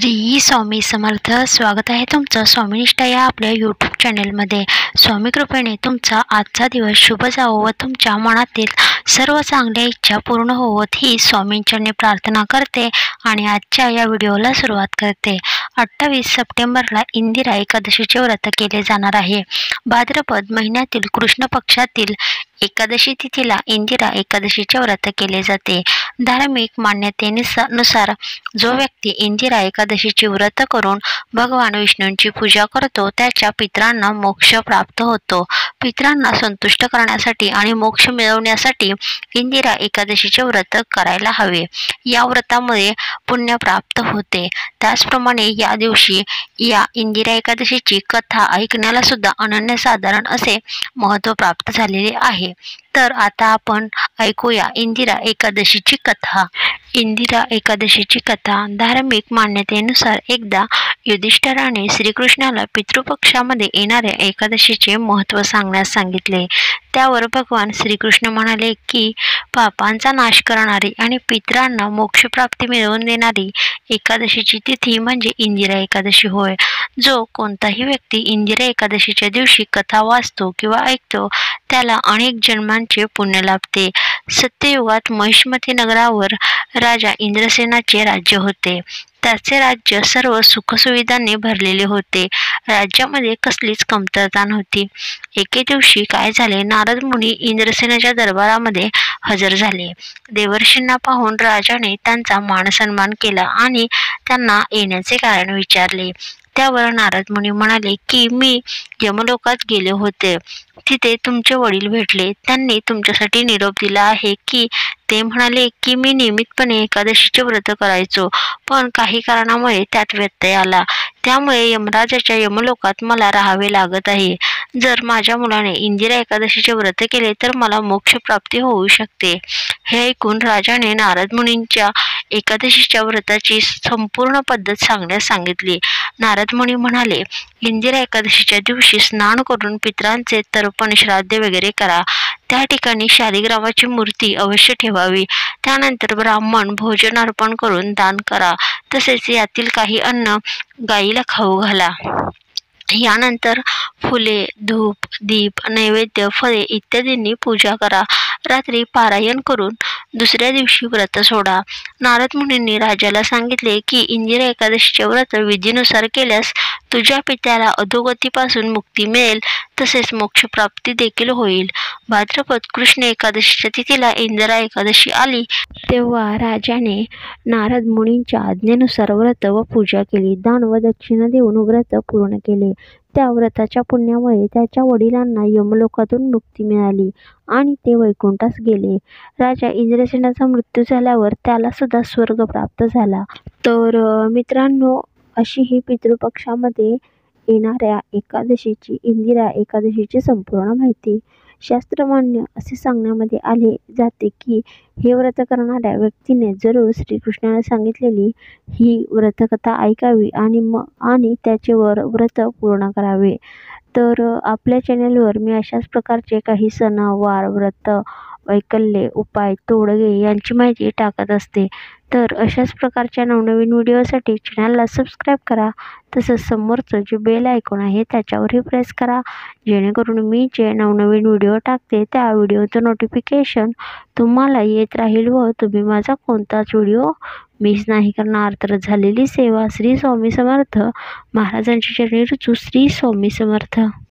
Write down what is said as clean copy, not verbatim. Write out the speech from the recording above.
श्री स्वामी समर्थ. स्वागत आहे तुमचं स्वामीनिष्ठा या आपल्या यूट्यूब चॅनलमध्ये. स्वामी कृपेने तुमचा आजचा दिवस शुभ जावो व तुमच्या मनातील सर्व चांगल्या इच्छा पूर्ण होवोत ही स्वामींचरणी प्रार्थना करते आणि आजच्या या व्हिडिओला सुरुवात करते. 28 सप्टेंबरला इंदिरा एकादशीचे व्रत केले जाणार आहे. भाद्रपद महिन्यातील कृष्ण पक्षातील एकादशी तिथीला इंदिरा एकादशीचे व्रत केले जाते. धार्मिक मान्यतेनुसार जो व्यक्ती इंदिरा एकादशीचे व्रत करून भगवान विष्णूंची पूजा करतो त्याच्या पितरांना मोक्ष प्राप्त होतो. पितरांना संतुष्ट करण्यासाठी आणि मोक्ष मिळवण्यासाठी इंदिरा एकादशीचे व्रत करायला हवे. या व्रतामुळे पुण्य प्राप्त होते. त्याचप्रमाणे या दिवशी या इंदिरा एकादशीची कथा ऐकण्याला सुद्धा अनन्यसाधारण असे महत्त्व प्राप्त झालेले आहे. तर आता आपण ऐकूया इंदिरा एकादशीची कथा. इंदिरा एकादशीची कथा. धार्मिक मान्यतेनुसार एकदा युधिष्ठिराने श्रीकृष्णाला पितृपक्षामध्ये येणाऱ्या एकादशीचे महत्त्व सांगण्यास सांगितले. त्यावर भगवान श्रीकृष्ण म्हणाले की पापांचा नाश करणारी आणि पितरांना मोक्षप्राप्ती मिळवून देणारी एकादशीची तिथी म्हणजे इंदिरा एकादशी होय. जो कोणताही व्यक्ती इंदिरा एकादशीच्या दिवशी कथा वाचतो किंवा ऐकतो त्याला अनेक जन्मांचे पुण्य लाभते. सत्ययुगात महिष्मती नगरावर राजा इंद्रसेनाचे राज्य होते. त्याचे राज्य सर्व सुखसुविधांनी भरलेले होते. राज्यामध्ये कसलीच कमतरता नव्हती. एके दिवशी काय झाले, नारद मुनी इंद्रसेनाच्या दरबारामध्ये हजर झाले. देवर्षींना पाहून राजाने त्यांचा मानसन्मान केला आणि त्यांना येण्याचे कारण विचारले. त्यावर नारद मुनी म्हणाले की मी यमलोकात गेले होते. तिथे तुमचे वडील भेटले. त्यांनी तुमच्यासाठी निरोप दिला आहे की ते म्हणाले की मी नियमितपणे एकादशीचे व्रत करायचो, पण काही कारणामुळे त्यात व्यत्यय आला. त्यामुळे यमराजाच्या यमलोकात मला राहावे लागत आहे. जर माझ्या मुलाने इंदिरा एकादशीचे व्रत केले तर मला मोक्ष प्राप्ती होऊ शकते. हे ऐकून राजाने नारद मुनींच्या एकादशीच्या व्रताची संपूर्ण पद्धत सांगण्यास सांगितली. नारद मुनी म्हणाले, इंदिरा एकादशीच्या दिवशी स्नान करून पितरांचे तर्पण श्राद्ध वगैरे करा. त्या ठिकाणी शालिग्रामाची मूर्ती अवश्य ठेवावी. त्यानंतर ब्राह्मण भोजन अर्पण करून दान करा. तसेच यातील काही अन्न गायीला खाऊ घाला. यानंतर फुले, धूप, दीप, नैवेद्य, फळे इत्यादींनी पूजा करा. रात्री पारायण करून दुसऱ्या दिवशी व्रत सोडा. नारद मुनींनी राजाला सांगितले की इंदिरा एकादशीचे व्रत विधीनुसार केल्यास तुझ्या पित्याला अधोगतीपासून मुक्ती मिळेल, तसेच मोक्षप्राप्ती देखील होईल. भाद्रपद कृष्ण एकादशीच्या तिथीला इंदिरा एकादशी आली तेव्हा राजाने नारद मुनींच्या आज्ञेनुसार व्रत व पूजा केली. दान व दक्षिणा देऊन व्रत पूर्ण केले. त्या व्रताच्या पुण्यामुळे त्याच्या वडिलांना यमलोकातून मुक्ती मिळाली आणि ते वैकुंठास गेले. राजा इंद्रसेनाचा मृत्यू झाल्यावर त्याला सुद्धा स्वर्ग प्राप्त झाला. तर मित्रांनो, अशी ही पितृपक्षामध्ये येणाऱ्या एकादशीची, इंदिरा एकादशीची संपूर्ण माहिती शास्त्रमान्य असे सांगण्यामध्ये आले जाते की हे व्रत करणाऱ्या व्यक्तीने जरूर श्रीकृष्णाने सांगितलेली ही व्रतकथा ऐकावी आणि त्याचे व्रत पूर्ण करावे. तर आपल्या चॅनलवर मी अशाच प्रकारचे काही सणवार, व्रत, वैकल्ये, उपाय, तोडगे यांची माहिती टाकत असते. तर अशाच प्रकारच्या नवनवीन व्हिडिओसाठी चॅनलला सबस्क्राईब करा. तसंच समोरचं जे बेल आयकॉन आहे त्याच्यावरही प्रेस करा, जेणेकरून मी जे नवनवीन व्हिडिओ टाकते त्या व्हिडिओचं नोटिफिकेशन तुम्हाला येत राहील व तुम्ही माझा कोणताच व्हिडिओ मिस नाही करणार. तर झालेली सेवा. श्री स्वामी समर्थ. महाराजांची चरणी रुजू. श्री स्वामी समर्थ.